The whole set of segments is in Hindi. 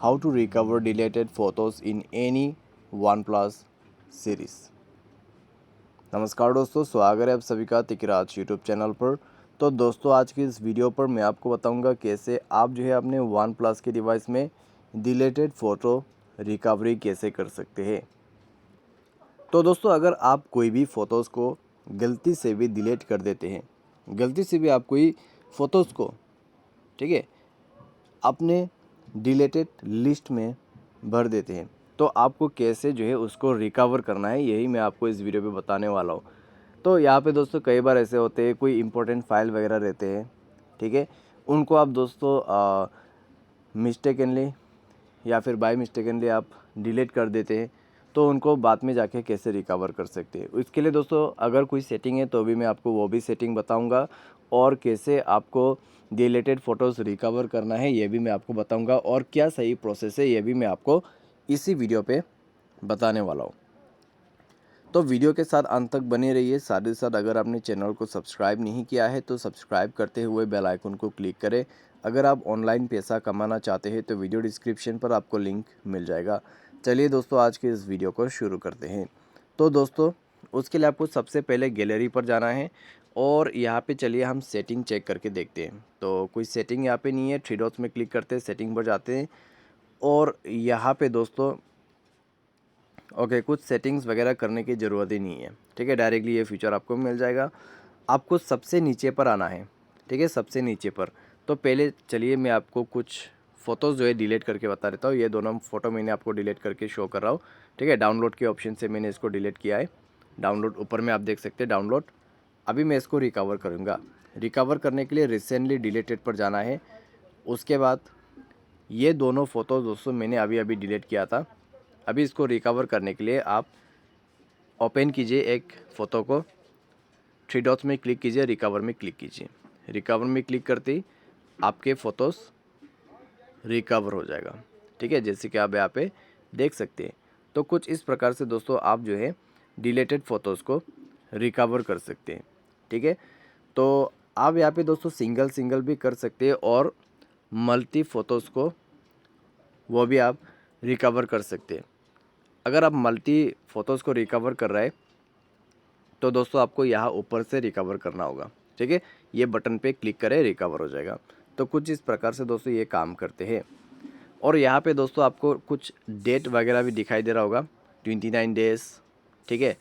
how to recover deleted photos in any OnePlus series. नमस्कार दोस्तों, स्वागत है आप सभी का तिकराज यूट्यूब चैनल पर। तो दोस्तों, आज की इस वीडियो पर मैं आपको बताऊंगा कैसे आप जो है अपने OnePlus के डिवाइस में डिलीटेड फ़ोटो रिकवरी कैसे कर सकते हैं। तो दोस्तों, अगर आप कोई भी फ़ोटोज़ को गलती से भी डिलीट कर देते हैं, गलती से भी आप कोई फ़ोटोज़ को, ठीक है, अपने डिलीटेड लिस्ट में भर देते हैं, तो आपको कैसे जो है उसको रिकवर करना है, यही मैं आपको इस वीडियो पे बताने वाला हूँ। तो यहाँ पे दोस्तों कई बार ऐसे होते हैं, कोई इंपॉर्टेंट फाइल वगैरह रहते हैं, ठीक है, उनको आप दोस्तों मिस्टेकनली या फिर बाय मिस्टेकनली आप डिलीट कर देते हैं, तो उनको बाद में जाके कैसे रिकवर कर सकते हैं। इसके लिए दोस्तों अगर कोई सेटिंग है तो भी मैं आपको वो भी सेटिंग बताऊंगा, और कैसे आपको डिलीटेड फ़ोटोज़ रिकवर करना है ये भी मैं आपको बताऊंगा, और क्या सही प्रोसेस है ये भी मैं आपको इसी वीडियो पे बताने वाला हूँ। तो वीडियो के साथ अंत तक बने रहिए। साथ ही साथ अगर आपने चैनल को सब्सक्राइब नहीं किया है तो सब्सक्राइब करते हुए बेल आइकन को क्लिक करें। अगर आप ऑनलाइन पैसा कमाना चाहते हैं तो वीडियो डिस्क्रिप्शन पर आपको लिंक मिल जाएगा। चलिए दोस्तों, आज के इस वीडियो को शुरू करते हैं। तो दोस्तों, उसके लिए आपको सबसे पहले गैलरी पर जाना है, और यहाँ पे चलिए हम सेटिंग चेक करके देखते हैं। तो कोई सेटिंग यहाँ पे नहीं है, थ्री डॉट्स में क्लिक करते हैं, सेटिंग पर जाते हैं, और यहाँ पे दोस्तों ओके कुछ सेटिंग्स वगैरह करने की ज़रूरत ही नहीं है, ठीक है, डायरेक्टली ये फीचर आपको मिल जाएगा। आपको सबसे नीचे पर आना है, ठीक है, सबसे नीचे पर। तो पहले चलिए मैं आपको कुछ फ़ोटोज़ जो है डिलीट करके बता देता हूँ। ये दोनों फ़ोटो मैंने आपको डिलीट करके शो कर रहा हूँ, ठीक है। डाउनलोड के ऑप्शन से मैंने इसको डिलीट किया है। डाउनलोड ऊपर में आप देख सकते हैं, डाउनलोड। अभी मैं इसको रिकवर करूँगा। रिकवर करने के लिए रिसेंटली डिलीटेड पर जाना है। उसके बाद ये दोनों फ़ोटोज़ दोस्तों मैंने अभी अभी डिलीट किया था। अभी इसको रिकवर करने के लिए आप ओपन कीजिए एक फ़ोटो को, थ्री डॉट्स में क्लिक कीजिए, रिकवर में क्लिक कीजिए। रिकवर में क्लिक करते ही आपके फ़ोटोज़ रिकवर हो जाएगा, ठीक है, जैसे कि आप यहाँ पे देख सकते हैं। तो कुछ इस प्रकार से दोस्तों आप जो है डिलीटेड फ़ोटोज़ को रिकवर कर सकते हैं, ठीक है। तो आप यहाँ पे दोस्तों सिंगल सिंगल भी कर सकते हैं, और मल्टी फ़ोटोज़ को वो भी आप रिकवर कर सकते हैं। अगर आप मल्टी फ़ोटोज़ को रिकवर कर रहे हैं तो दोस्तों आपको यहाँ ऊपर से रिकवर करना होगा, ठीक है। ये बटन पे क्लिक करें, रिकवर हो जाएगा। तो कुछ इस प्रकार से दोस्तों ये काम करते हैं। और यहाँ पे दोस्तों आपको कुछ डेट वगैरह भी दिखाई दे रहा होगा, 29 डेज़, ठीक है,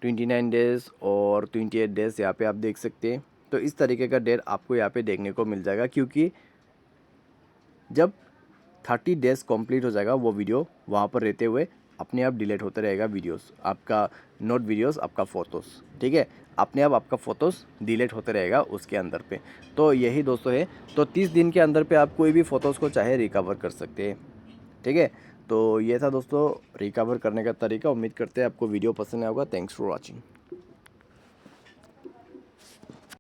29 डेज़ और 28 डेज़ यहाँ पे आप देख सकते हैं। तो इस तरीके का डेट आपको यहाँ पे देखने को मिल जाएगा, क्योंकि जब 30 डेज़ कंप्लीट हो जाएगा वो वीडियो वहाँ पर रहते हुए अपने आप डिलीट होते रहेगा वीडियोस, आपका नोट वीडियोस, आपका फ़ोटोज़, ठीक है, अपने आप आपका फ़ोटोज़ डिलीट होते रहेगा उसके अंदर पे। तो यही दोस्तों है। तो 30 दिन के अंदर पे आप कोई भी फ़ोटोज़ को चाहे रिकवर कर सकते हैं, ठीक है। तो ये था दोस्तों रिकवर करने का तरीका। उम्मीद करते हैं आपको वीडियो पसंद आया होगा। Thanks for watching.